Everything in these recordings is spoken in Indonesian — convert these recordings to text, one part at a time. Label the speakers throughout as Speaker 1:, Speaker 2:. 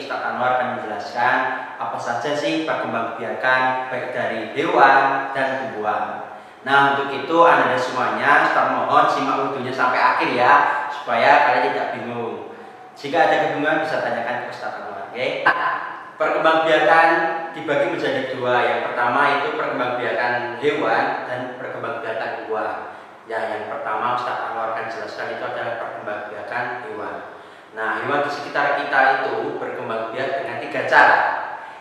Speaker 1: Ustadz Anwar akan menjelaskan apa saja sih perkembangbiakan baik dari hewan dan tumbuhan. Nah, untuk itu Anda semuanya Ustadz mohon simak videonya sampai akhir ya, supaya kalian tidak bingung. Jika ada kebingungan bisa tanyakan ke Ustadz Anwar, oke? Perkembangbiakan dibagi menjadi dua. Yang pertama itu perkembangbiakan hewan dan perkembangbiakan buah. Ya, yang pertama Ustadz Anwar akan jelaskan itu adalah perkembangbiakan hewan. Nah, hewan di sekitar kita itu berkembang biak dengan 3 cara.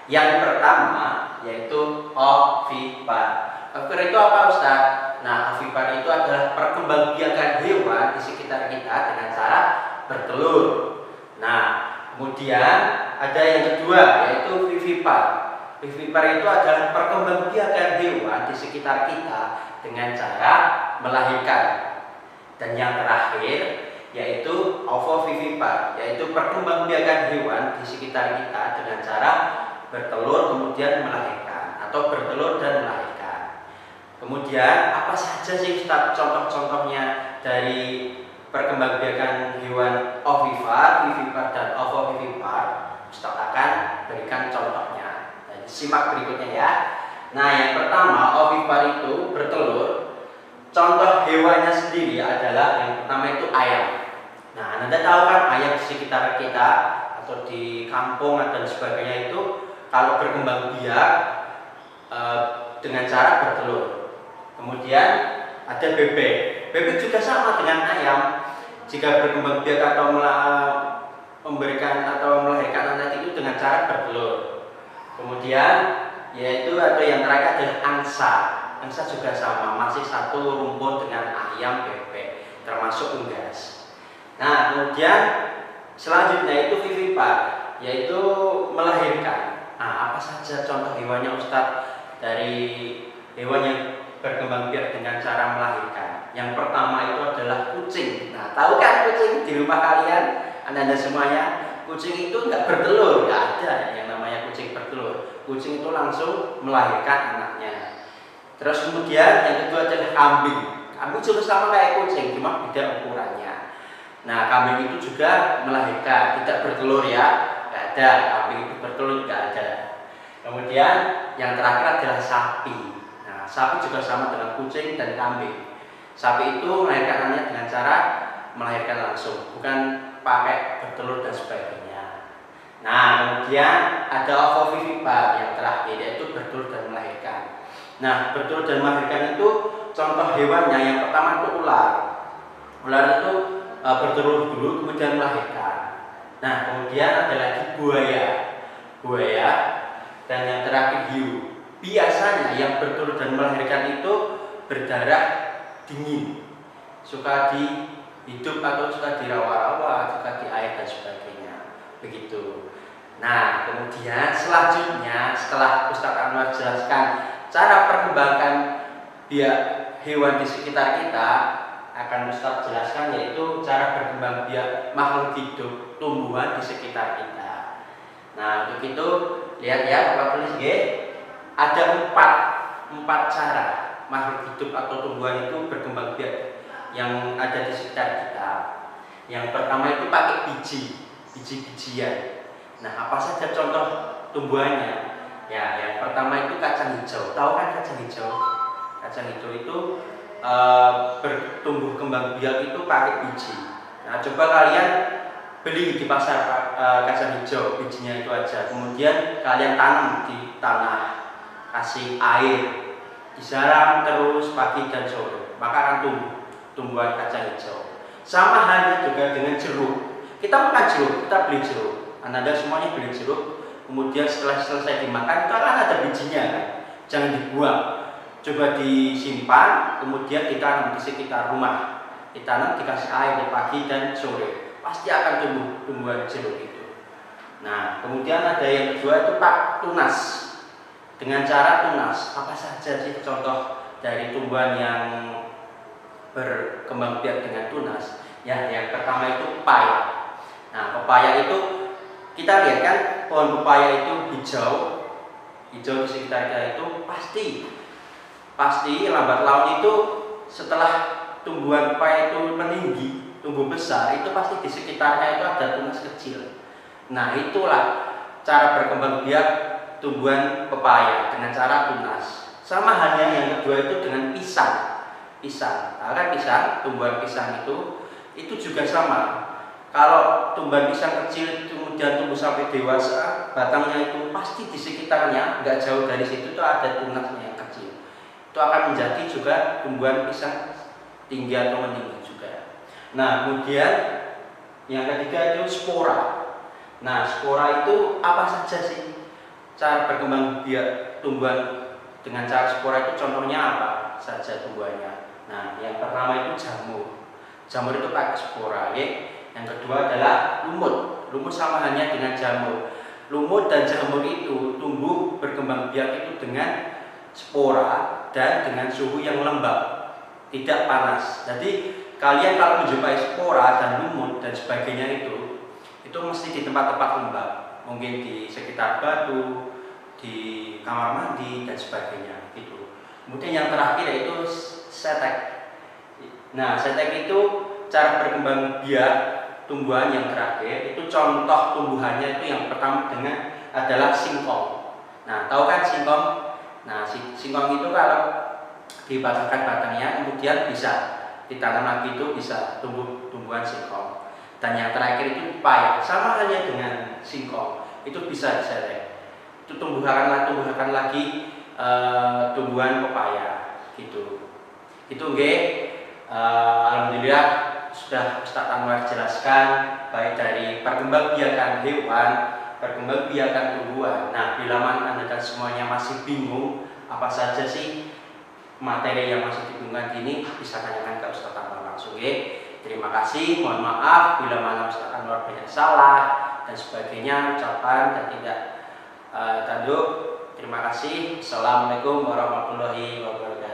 Speaker 1: Yang pertama yaitu ovipar. Ovipar itu apa, Ustaz? Nah, ovipar itu adalah perkembangbiakan hewan di sekitar kita dengan cara bertelur. Nah, kemudian ada yang kedua yaitu vivipar. Vivipar itu adalah perkembangbiakan hewan di sekitar kita dengan cara melahirkan. Dan yang terakhir yaitu ovovivipar, yaitu perkembangbiakan hewan di sekitar kita dengan cara bertelur kemudian melahirkan atau bertelur dan melahirkan. Kemudian apa saja sih Ustaz contoh-contohnya dari perkembangbiakan hewan ovipar, vivipar dan ovovivipar? Ustaz akan berikan contohnya. Jadi, simak berikutnya ya. Nah, yang pertama ovipar itu bertelur. Contoh hewannya sendiri adalah yang pertama itu ayam. Nah, Anda tahu kan ayam di sekitar kita atau di kampung dan sebagainya itu kalau berkembang biak dengan cara bertelur. Kemudian ada bebek. Bebek juga sama dengan ayam. Jika berkembang biak atau memberikan atau melahirkan anak itu dengan cara bertelur. Kemudian yaitu atau yang terakhir adalah angsa. Angsa juga sama, masih satu rumpun dengan ayam, bebek, termasuk unggas. Nah, kemudian selanjutnya itu vivipar, yaitu melahirkan. Nah, apa saja contoh hewannya Ustadz dari hewan yang berkembang biak dengan cara melahirkan? Yang pertama itu adalah kucing. Nah, tahu kan kucing di rumah kalian, anda semuanya? Kucing itu nggak bertelur, nggak ada yang namanya kucing bertelur. Kucing itu langsung melahirkan anaknya. Terus kemudian yang kedua adalah kambing. Kambing juga sama kayak kucing, cuma beda ukurannya. Nah, kambing itu juga melahirkan, tidak bertelur ya, nggak ada. Kambing itu bertelur nggak ada. Kemudian yang terakhir adalah sapi. Nah, sapi juga sama dengan kucing dan kambing. Sapi itu melahirkan anaknya dengan cara melahirkan langsung, bukan pakai bertelur dan sebagainya. Nah, kemudian ada ovovivipar yang terakhir yaitu bertelur dan melahirkan. Nah, bertelur dan melahirkan itu contoh hewannya yang pertama itu ular. Ular itu bertelur dulu kemudian melahirkan. Nah, kemudian ada lagi buaya. Buaya dan yang terakhir hiu. Biasanya yang bertelur dan melahirkan itu berdarah dingin. Suka di hidup atau suka di rawa-rawa, suka di air dan sebagainya. Begitu. Nah, kemudian selanjutnya setelah Ustadz Anwar jelaskan cara perkembangan biak hewan di sekitar kita, akan Ustadz jelaskan yaitu cara berkembang biak makhluk hidup tumbuhan di sekitar kita. Nah, untuk itu lihat ya, Bapak tulis G. Ada empat cara makhluk hidup atau tumbuhan itu berkembang biak yang ada di sekitar kita. Yang pertama itu pakai biji-bijian. Nah, apa saja contoh tumbuhannya? Ya, yang pertama itu kacang hijau. Tahu kan kacang hijau? Kacang hijau itu bertumbuh kembang biak itu pakai biji. Nah, coba kalian beli di pasar kacang hijau, bijinya itu aja. Kemudian kalian tanam di tanah, kasih air, disiram terus pagi dan sore, maka akan tumbuh tumbuhan kacang hijau. Sama halnya juga dengan jeruk. Kita makan jeruk, kita beli jeruk. Anda semuanya beli jeruk. Kemudian setelah selesai dimakan itu akan ada bijinya kan? Jangan dibuang. Coba disimpan, kemudian ditanam di sekitar rumah. Ditanam, dikasih air pagi dan sore. Pasti akan tumbuh tumbuhan jeruk itu. Nah, kemudian ada yang kedua itu Pak tunas. Dengan cara tunas, apa saja sih contoh dari tumbuhan yang berkembang biak dengan tunas? Ya, yang pertama itu pepaya. Nah, pepaya itu kita lihat kan pohon pepaya itu hijau di sekitar kita itu pasti lambat laun itu setelah tumbuhan pepaya itu meninggi, tumbuh besar, itu pasti di sekitarnya itu ada tunas kecil. Nah, itulah cara berkembang biak tumbuhan pepaya dengan cara tunas. Sama halnya yang kedua itu dengan pisang. Pisang, kan pisang, tumbuhan pisang itu juga sama. Kalau tumbuhan pisang kecil kemudian tumbuh sampai dewasa, batangnya itu pasti di sekitarnya, nggak jauh dari situ tuh ada tunasnya yang kecil. Itu akan menjadi juga tumbuhan pisang tinggi atau meninggi juga. Nah, kemudian yang ketiga itu spora. Nah, spora itu apa saja sih cara berkembang biak tumbuhan dengan cara spora itu? Contohnya apa saja tumbuhannya? Nah, yang pertama itu jamur. Jamur itu pakai spora, ya. Yang kedua adalah lumut. Lumut sama halnya dengan jamur. Lumut dan jamur itu tumbuh berkembang biak itu dengan spora dan dengan suhu yang lembab, tidak panas. Jadi kalian kalau menjumpai spora dan lumut dan sebagainya itu mesti di tempat-tempat lembab, mungkin di sekitar batu, di kamar mandi dan sebagainya gitu. Kemudian yang terakhir yaitu setek. Nah, setek itu cara berkembang biak tumbuhan yang terakhir itu, contoh tumbuhannya itu yang pertama adalah singkong. Nah, tahu kan singkong? Nah, singkong itu kalau dibakarkan batangnya kemudian bisa ditanam lagi, itu bisa tumbuhan singkong. Dan yang terakhir itu pepaya, sama halnya dengan singkong, itu bisa disetek. Itu tumbuhkan lagi tumbuhan pepaya gitu. Itu alhamdulillah sudah Ustaz Anwar jelaskan baik dari perkembangbiakan hewan, perkembangbiakan tumbuhan. Nah, bila mana Anda dan semuanya masih bingung apa saja sih materi yang masih dibingungkan ini, bisa tanyakan ke Ustaz Anwar langsung ya. Terima kasih, mohon maaf bila mana Ustaz Anwar banyak salah dan sebagainya, ucapan dan tidak tanduk. Terima kasih. Assalamualaikum warahmatullahi wabarakatuh.